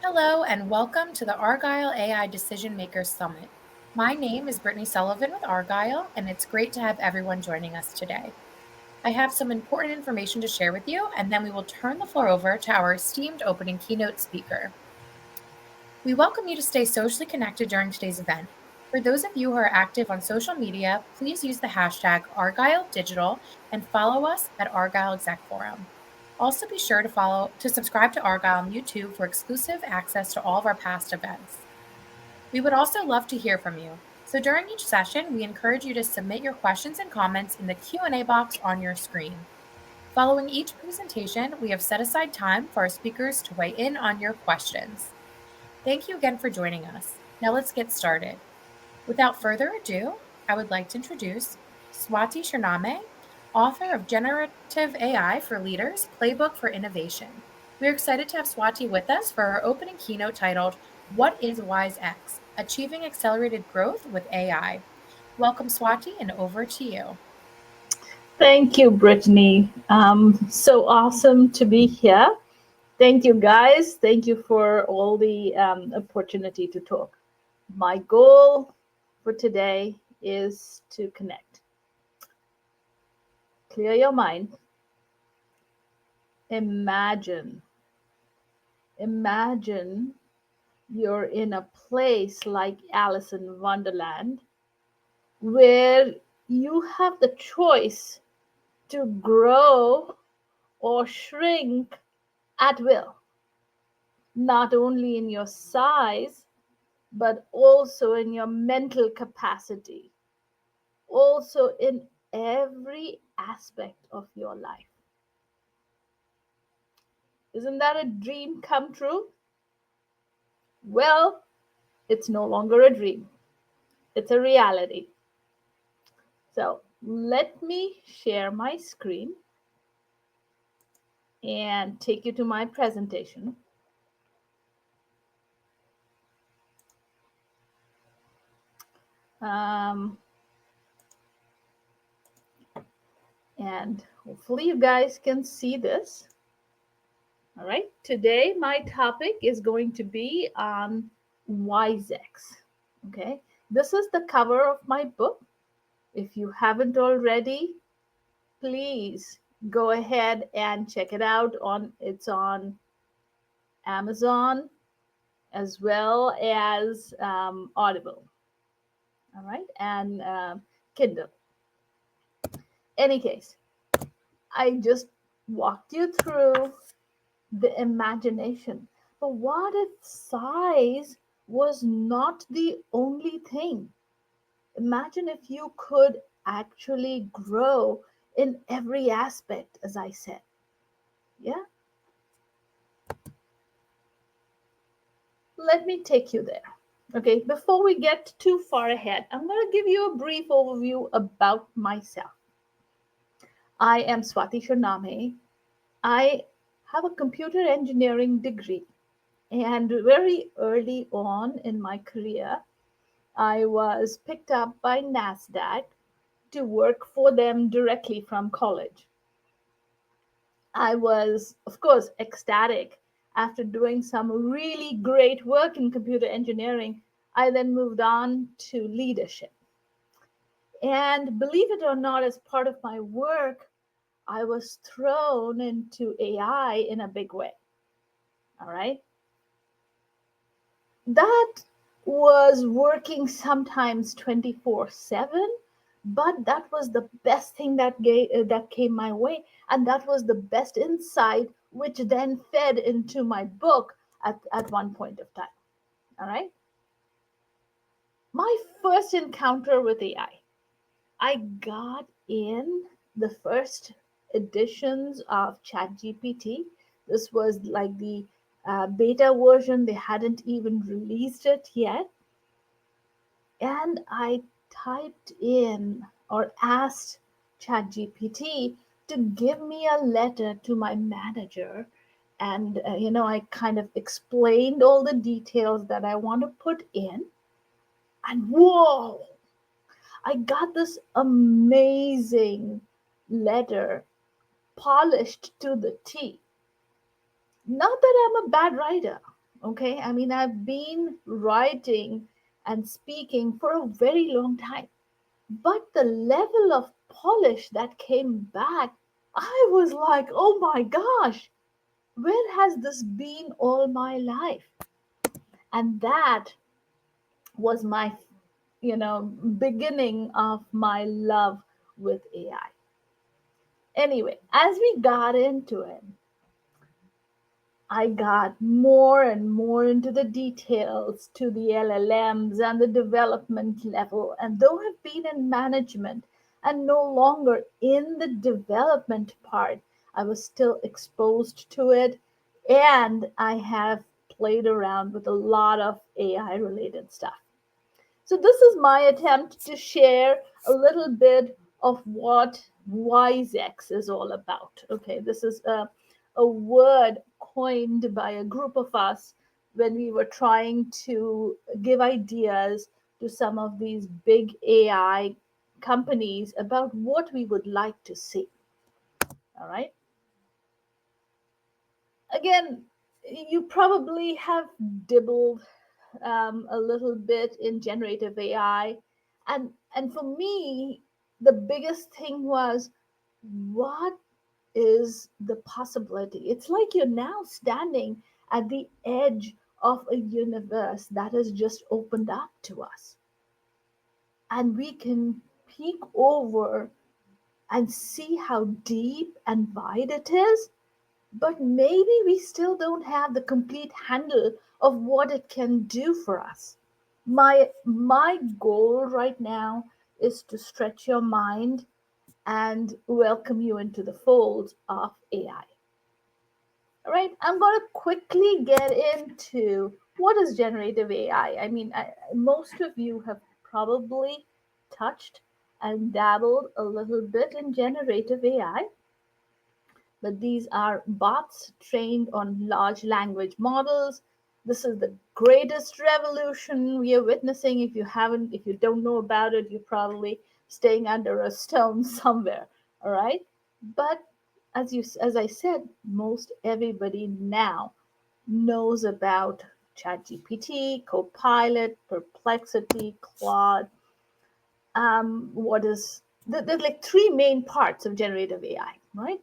Hello and welcome to the Argyle AI Decision Makers Summit. My name is Brittany Sullivan with Argyle, and it's great to have everyone joining us today. I have some important information to share with you, and then we will turn the floor over to our esteemed opening keynote speaker. We welcome you to stay socially connected during today's event. For those of you who are active on social media, please use the hashtag ArgyleDigital and follow us at Argyle Exec Forum. Also, be sure to subscribe to Argyle on YouTube for exclusive access to all of our past events. We would also love to hear from you. So during each session, we encourage you to submit your questions and comments in the Q&A box on your screen. Following each presentation, we have set aside time for our speakers to weigh in on your questions. Thank you again for joining us. Now let's get started. Without further ado, I would like to introduce Swati Shername, author of Generative AI for Leaders, Playbook for Innovation. We're excited to have Swati with us for our opening keynote titled, What is WiseX? Achieving Accelerated Growth with AI. Welcome, Swati, and over to you. Thank you, Brittany. So awesome to be here. Thank you, guys. Thank you for all the opportunity to talk. My goal for today is to connect. Clear your mind. Imagine you're in a place like Alice in Wonderland where you have the choice to grow or shrink at will, not only in your size, but also in your mental capacity, also in every aspect of your life. Isn't that a dream come true? Well, it's no longer a dream, it's a reality. So let me share my screen and take you to my presentation. Um, and hopefully you guys can see this. All right, today my topic is going to be on WiseX. Okay, this is the cover of my book. If you haven't already, please go ahead and check it out. It's on Amazon as well as Audible. All right, and Kindle. Any case, I just walked you through the imagination. But what if size was not the only thing? Imagine if you could actually grow in every aspect, as I said. Yeah? Let me take you there. Okay, before we get too far ahead, I'm going to give you a brief overview about myself. I am Swati Shername. I have a computer engineering degree. And very early on in my career, I was picked up by NASDAQ to work for them directly from college. I was, of course, ecstatic. After doing some really great work in computer engineering, I then moved on to leadership. And believe it or not, as part of my work, I was thrown into AI in a big way. All right. That was working sometimes 24/7, but that was the best thing that came my way, and that was the best insight, which then fed into my book at one point of time. All right. My first encounter with I got in the first editions of ChatGPT. This was like the beta version, they hadn't even released it yet. And I typed in or asked ChatGPT to give me a letter to my manager. And, I kind of explained all the details that I want to put in. And whoa, I got this amazing letter, polished to the T. Not that I'm a bad writer, Okay, I mean, I've been writing and speaking for a very long time, but the level of polish that came back, I was like, oh my gosh, where has this been all my life? And that was my, beginning of my love with AI. Anyway, as we got into it, I got more and more into the details to the LLMs and the development level. And though I've been in management and no longer in the development part, I was still exposed to it. And I have played around with a lot of AI related stuff. So, this is my attempt to share a little bit of what WiseX is all about. Okay, this is a word coined by a group of us when we were trying to give ideas to some of these big AI companies about what we would like to see. All right. Again, you probably have dibbled a little bit in generative AI, and for me, the biggest thing was what is the possibility? It's like you're now standing at the edge of a universe that has just opened up to us, and we can peek over and see how deep and wide it is, but maybe we still don't have the complete handle of what it can do for us. My goal right now is to stretch your mind and welcome you into the folds of AI. All right, I'm going to quickly get into what is generative AI. Most of you have probably touched and dabbled a little bit in generative AI, but these are bots trained on large language models. This is the greatest revolution we are witnessing. If you don't know about it, you're probably staying under a stone somewhere. All right. But as I said, most everybody now knows about ChatGPT, Copilot, Perplexity, Claude. What is There's like three main parts of generative AI, right?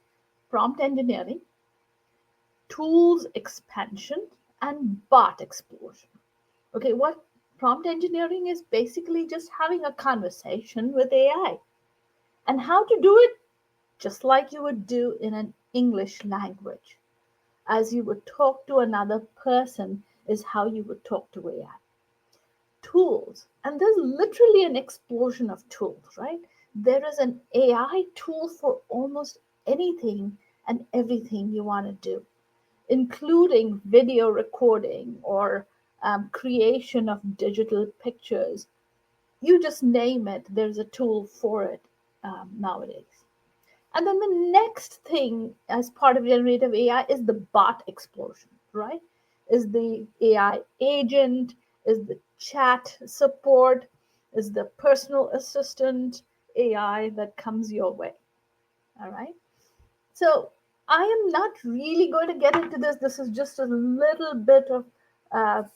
Prompt engineering, tools expansion, and bot explosion. Okay, what prompt engineering is basically just having a conversation with AI. And how to do it just like you would do in an English language. As you would talk to another person, is how you would talk to AI. Tools, and there's literally an explosion of tools, right? There is an AI tool for almost anything and everything you want to do, including video recording or creation of digital pictures. You just name it, there's a tool for it nowadays. And then the next thing as part of generative AI is the bot explosion, right? Is the AI agent, is the chat support, is the personal assistant AI that comes your way. All right. So I am not really going to get into this. This is just a little bit of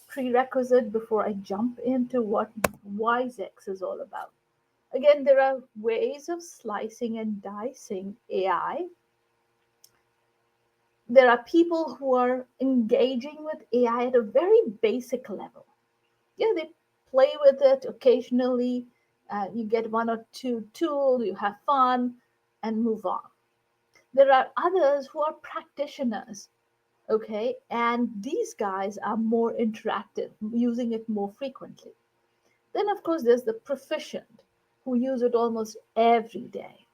prerequisite before I jump into what WiseX is all about. Again, there are ways of slicing and dicing AI. There are people who are engaging with AI at a very basic level. Yeah, they play with it occasionally. You get one or two tools, you have fun, and move on. There are others who are practitioners, okay, and these guys are more interactive, using it more frequently. Then, of course, there's the proficient who use it almost every day,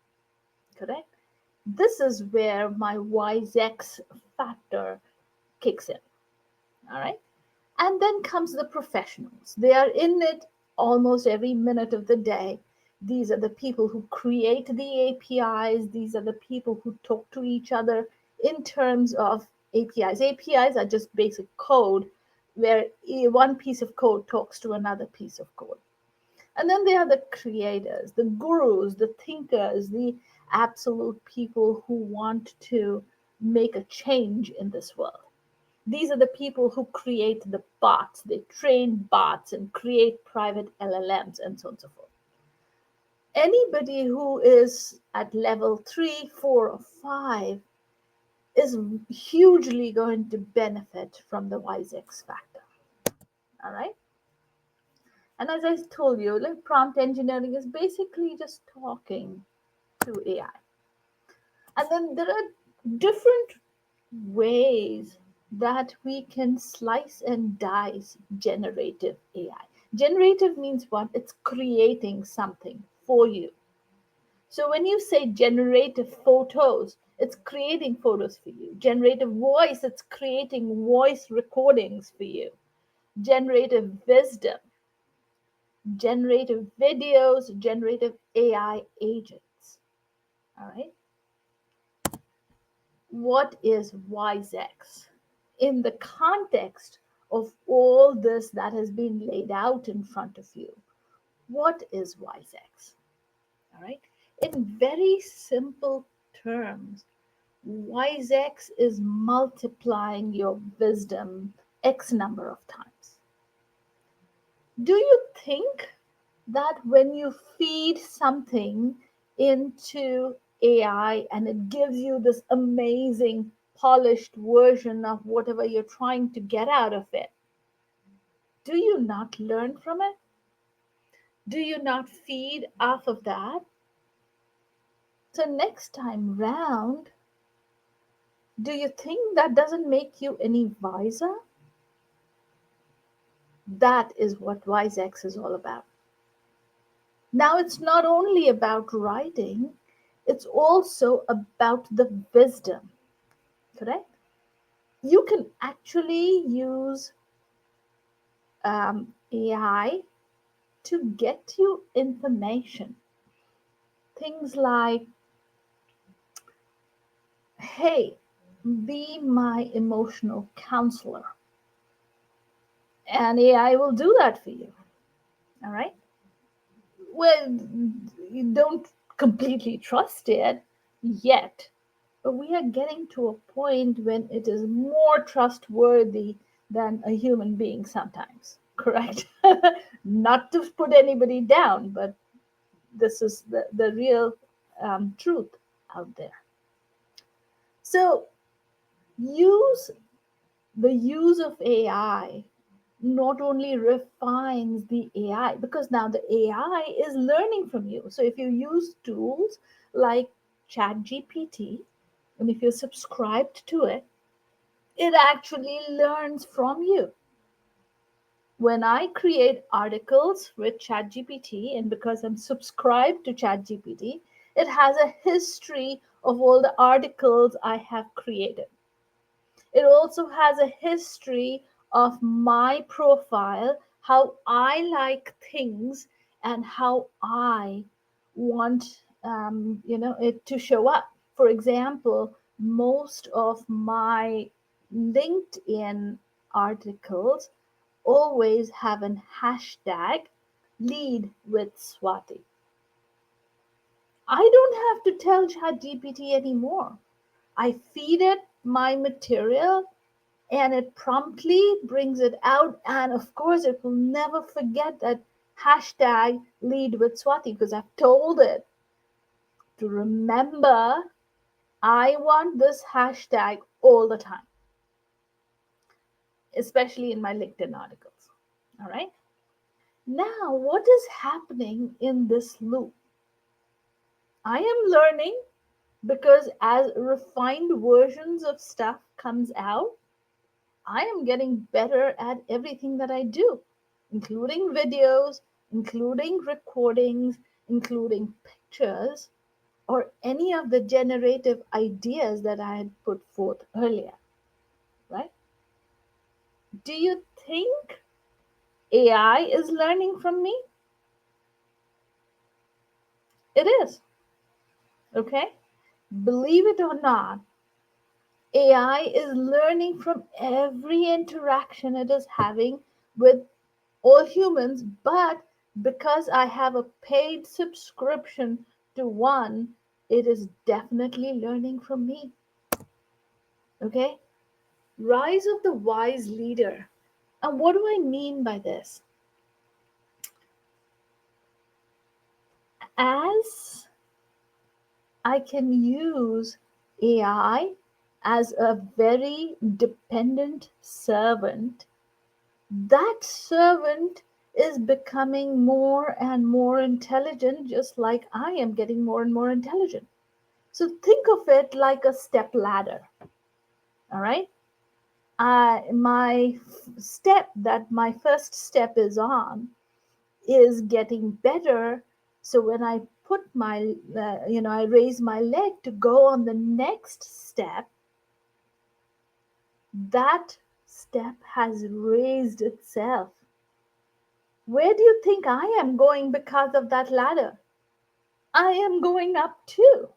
correct? This is where my WiseX factor kicks in. All right. And then comes the professionals. They are in it almost every minute of the day. These are the people who create the APIs. These are the people who talk to each other in terms of APIs. APIs are just basic code where one piece of code talks to another piece of code. And then there are the creators, the gurus, the thinkers, the absolute people who want to make a change in this world. These are the people who create the bots. They train bots and create private LLMs and so on and so forth. Anybody who is at level 3, 4, or 5 is hugely going to benefit from the WiseX factor. All right. And as I told you, like prompt engineering is basically just talking to AI. And then there are different ways that we can slice and dice generative AI. Generative means what? It's creating something for you. So when you say generative photos, it's creating photos for you. Generative voice, it's creating voice recordings for you. Generative wisdom, generative videos, generative AI agents. All right. What is WiseX? In the context of all this that has been laid out in front of you, what is WiseX? All right. In very simple terms, WiseX is multiplying your wisdom X number of times. Do you think that when you feed something into AI and it gives you this amazing polished version of whatever you're trying to get out of it, do you not learn from it? Do you not feed off of that? So next time round, do you think that doesn't make you any wiser? That is what WiseX is all about. Now, it's not only about writing, it's also about the wisdom, correct? You can actually use AI to get you information. Things like, hey, be my emotional counselor. And AI will do that for you. All right. Well, you don't completely trust it yet, but we are getting to a point when it is more trustworthy than a human being sometimes, correct? Not to put anybody down, but this is the real truth out there. So use the use of AI not only refines the AI, because now the AI is learning from you. So if you use tools like ChatGPT, and if you're subscribed to it, it actually learns from you. When I create articles with ChatGPT, and because I'm subscribed to ChatGPT, it has a history of all the articles I have created. It also has a history of my profile, how I like things, and how I want it to show up. For example, most of my LinkedIn articles always have an hashtag lead with Swati. I don't have to tell ChatGPT anymore. I feed it my material and it promptly brings it out. And of course, it will never forget that hashtag lead with Swati because I've told it to remember I want this hashtag all the time, especially in my LinkedIn articles. All right. Now, what is happening in this loop? I am learning because as refined versions of stuff comes out, I am getting better at everything that I do, including videos, including recordings, including pictures, or any of the generative ideas that I had put forth earlier, right? Do you think AI is learning from me? It is, okay? Believe it or not, AI is learning from every interaction it is having with all humans, but because I have a paid subscription to one, it is definitely learning from me. Okay? Rise of the wise leader. And what do I mean by this? As I can use AI as a very dependent servant, that servant is becoming more and more intelligent, just like I am getting more and more intelligent. So think of it like a step ladder. All right. My step that my first step is on is getting better. So when I put my, I raise my leg to go on the next step, that step has raised itself. Where do you think I am going because of that ladder? I am going up too.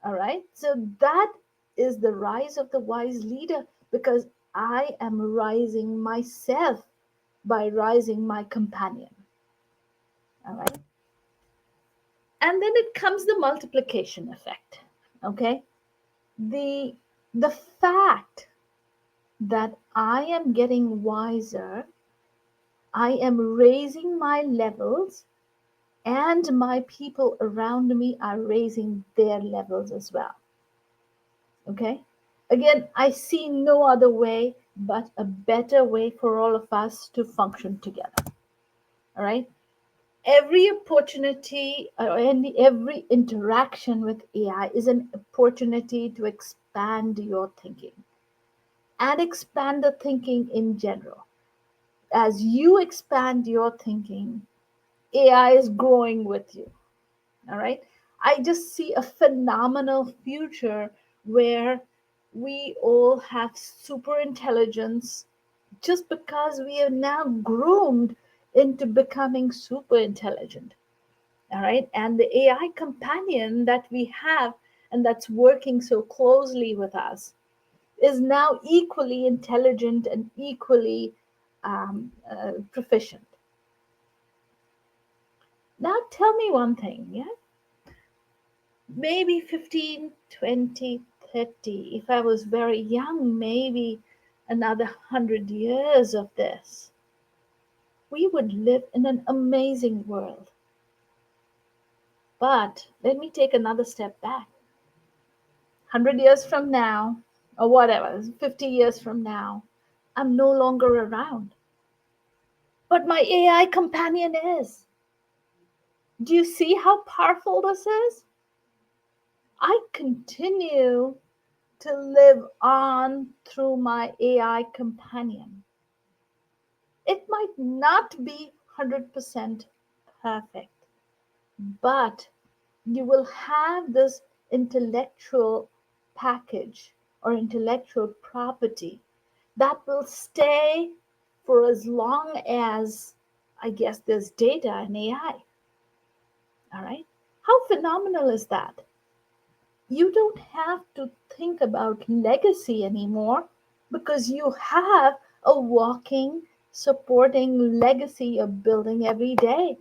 All right. So that is the rise of the wise leader because I am rising myself by rising my companion. All right. And then it comes the multiplication effect. Okay. The the fact that I am getting wiser, I am raising my levels, and my people around me are raising their levels as well. Okay. Again, I see no other way but a better way for all of us to function together. All right. Every opportunity or every interaction with AI is an opportunity to expand your thinking and expand the thinking in general. As you expand your thinking, AI is growing with you. All right. I just see a phenomenal future where we all have super intelligence just because we are now groomed into becoming super intelligent. All right. And the AI companion that we have and that's working so closely with us is now equally intelligent and equally proficient. Now, tell me one thing, yeah? Maybe 15, 20, 30. If I was very young, maybe another 100 years of this. We would live in an amazing world. But let me take another step back. 100 years from now, or whatever, 50 years from now, I'm no longer around. But my AI companion is. Do you see how powerful this is? I continue to live on through my AI companion. It might not be 100% perfect, but you will have this intellectual package or intellectual property that will stay for as long as I guess there's data and AI. All right. How phenomenal is that? You don't have to think about legacy anymore because you have a walking, supporting legacy you're building every day.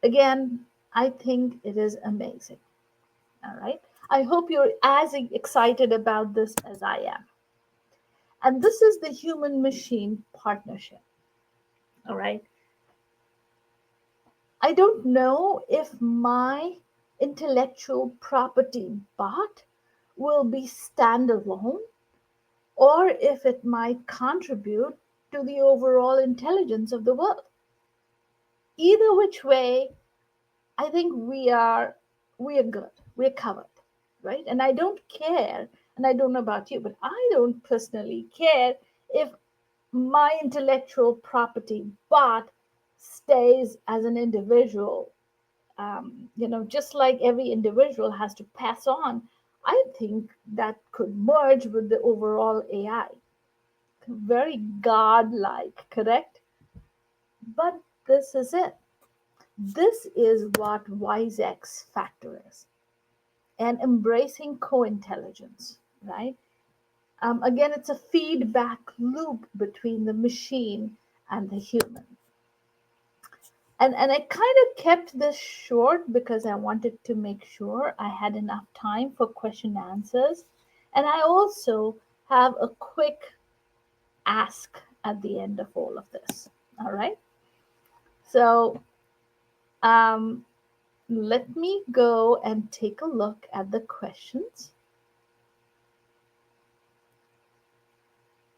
Again, I think it is amazing. All right. I hope you're as excited about this as I am. And this is the human machine partnership. All right. I don't know if my intellectual property bot will be standalone or if it might contribute to the overall intelligence of the world. Either which way, I think we are good. We're covered, right? And I don't care, and I don't know about you, but I don't personally care if my intellectual property bot stays as an individual. Just like every individual has to pass on, I think that could merge with the overall AI. Very godlike, correct? But this is it. This is what WiseX factor is, and embracing co-intelligence, right? Again, it's a feedback loop between the machine and the human. And I kind of kept this short because I wanted to make sure I had enough time for question and answers. And I also have a quick ask at the end of all of this. All right. So um, let me go and take a look at the questions.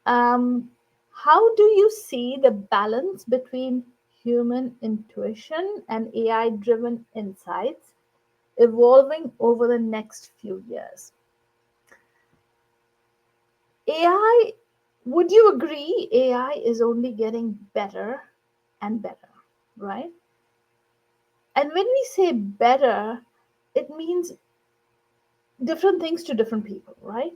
Um, how do you see the balance between human intuition and AI driven insights evolving over the next few years? AI, would you agree AI is only getting better and better, right? And when we say better, it means different things to different people, right?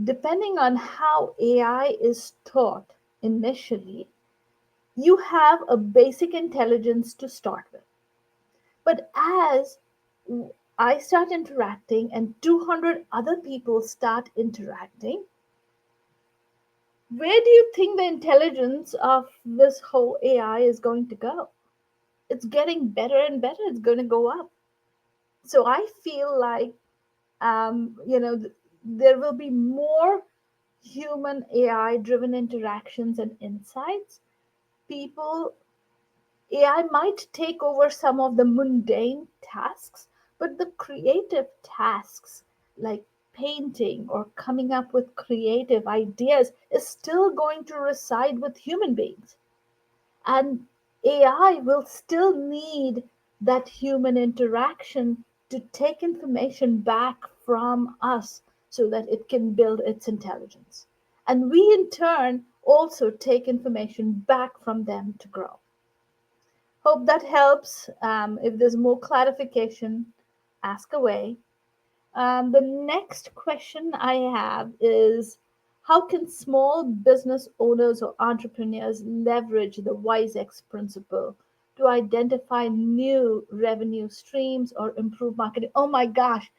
Depending on how AI is taught initially, you have a basic intelligence to start with. But as I start interacting and 200 other people start interacting, where do you think the intelligence of this whole AI is going to go? It's getting better and better. It's going to go up. So I feel like, there will be more human AI driven interactions and insights. People AI might take over some of the mundane tasks, but the creative tasks like painting or coming up with creative ideas is still going to reside with human beings. And AI will still need that human interaction to take information back from us so that it can build its intelligence. And we, in turn, also take information back from them to grow. Hope that helps. If there's more clarification, ask away. The next question I have is, how can small business owners or entrepreneurs leverage the WiseX principle to identify new revenue streams or improve marketing? Oh my gosh,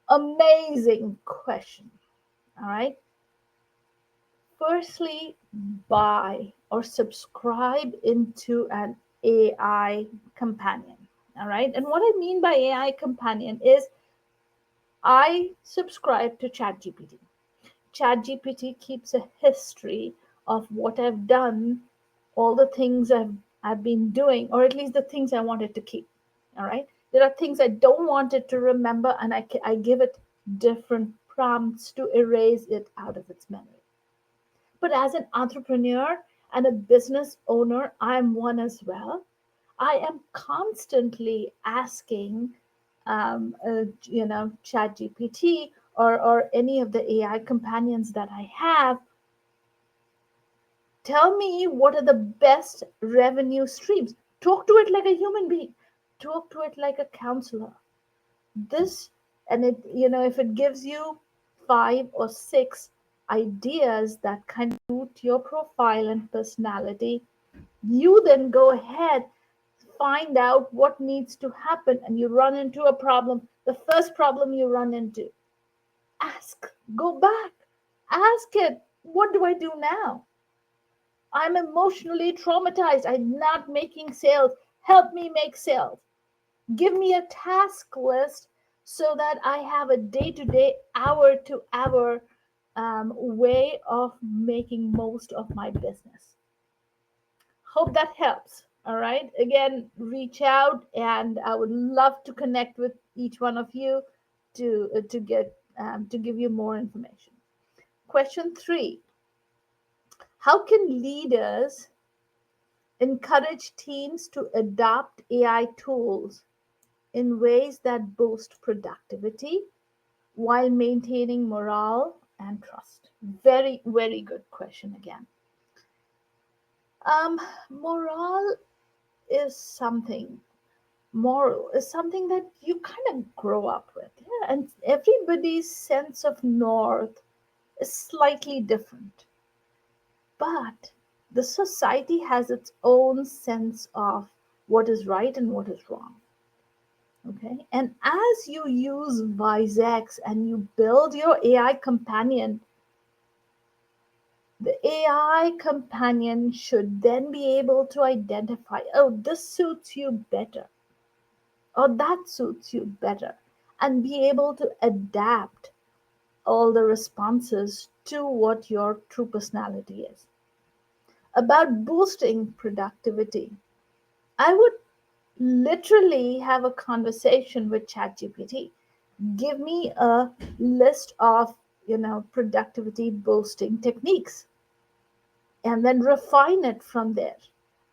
amazing question. All right. Firstly, buy or subscribe into an AI companion. All right. And what I mean by AI companion is I subscribe to ChatGPT. ChatGPT keeps a history of what I've done, all the things I've been doing, or at least the things I wanted to keep. All right. There are things I don't want it to remember, and I give it different prompts to erase it out of its memory. But as an entrepreneur and a business owner, I'm one as well. I am constantly asking, ChatGPT or any of the AI companions that I have, tell me what are the best revenue streams. Talk to it like a human being. Talk to it like a counselor. This and it, if it gives you 5 or 6 ideas that kind of suit your profile and personality, you then go ahead, find out what needs to happen, and you run into a problem. The first problem you run into, ask, go back, ask it, what do I do now? I'm emotionally traumatized, I'm not making sales, help me make sales. Give me a task list so that I have a day to day, hour to hour way of making most of my business. Hope that helps. All right. Again, reach out, and I would love to connect with each one of you to give you more information. Question 3: how can leaders encourage teams to adopt AI tools in ways that boost productivity while maintaining morale and trust? Very, very good question again. Um, morale is something, moral is something that you kind of grow up with. Yeah, and everybody's sense of north is slightly different. But the society has its own sense of what is right and what is wrong. Okay. And as you use ViseX and you build your AI companion, the AI companion should then be able to identify, oh, this suits you better, or that suits you better, and be able to adapt all the responses to what your true personality is. About boosting productivity, I would literally have a conversation with ChatGPT. Give me a list of, productivity boosting techniques and then refine it from there.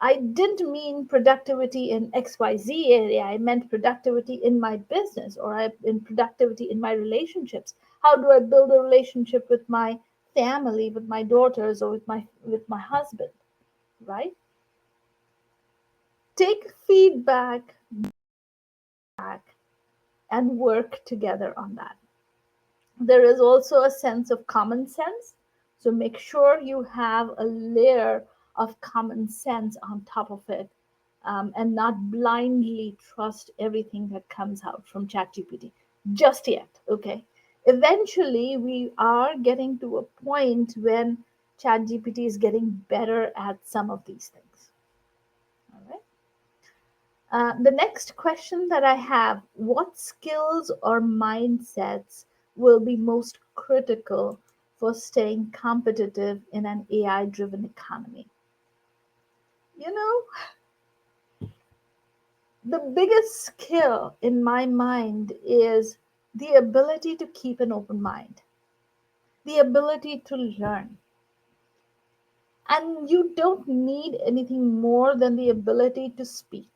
I didn't mean productivity in XYZ area. I meant productivity in my business or in productivity in my relationships. How do I build a relationship with my family, with my daughters, or with my husband, right? Take feedback back and work together on that. There is also a sense of common sense. So make sure you have a layer of common sense on top of it, and not blindly trust everything that comes out from ChatGPT just yet. Okay. Eventually, we are getting to a point when ChatGPT is getting better at some of these things. All right. The next question that I have: what skills or mindsets will be most critical for staying competitive in an AI driven economy? You know, the biggest skill in my mind is the ability to keep an open mind, the ability to learn. And you don't need anything more than the ability to speak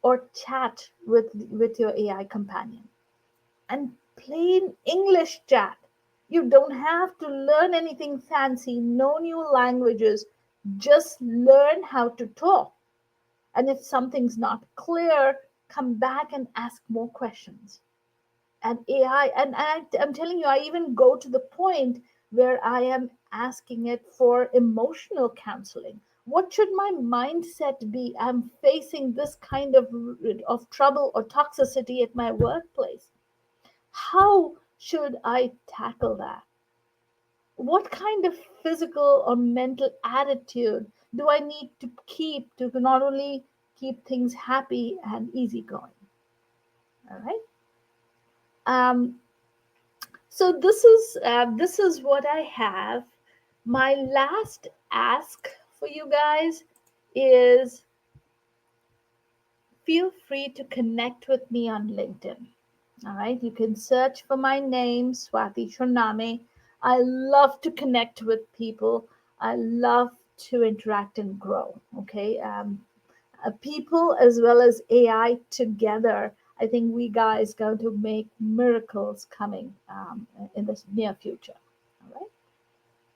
or chat with your AI companion. And plain English chat. You don't have to learn anything fancy, no new languages. Just learn how to talk. And if something's not clear, come back and ask more questions. And AI, I'm telling you, I even go to the point where I am asking it for emotional counseling. What should my mindset be? I'm facing this kind of trouble or toxicity at my workplace. How should I tackle that? What kind of physical or mental attitude do I need to keep to not only keep things happy and easygoing? All right. Um, so this is what I have. My last ask for you guys is feel free to connect with me on LinkedIn. All right, you can search for my name, Swati Shorname. I love to connect with people. I love to interact and grow. Okay, people as well as AI together. I think we guys going to make miracles coming in the near future. All right.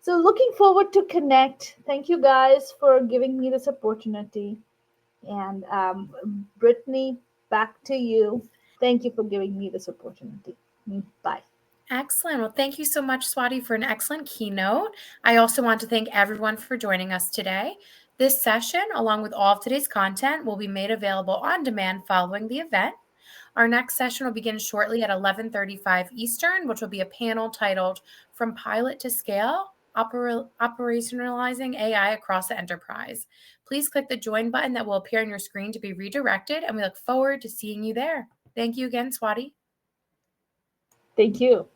So looking forward to connect. Thank you guys for giving me this opportunity. And Brittany, back to you. Thank you for giving me this opportunity. Bye. Excellent. Well, thank you so much, Swati, for an excellent keynote. I also want to thank everyone for joining us today. This session, along with all of today's content, will be made available on demand following the event. Our next session will begin shortly at 11:35 Eastern, which will be a panel titled From Pilot to Scale, Operationalizing AI Across the Enterprise. Please click the join button that will appear on your screen to be redirected, and we look forward to seeing you there. Thank you again, Swati. Thank you.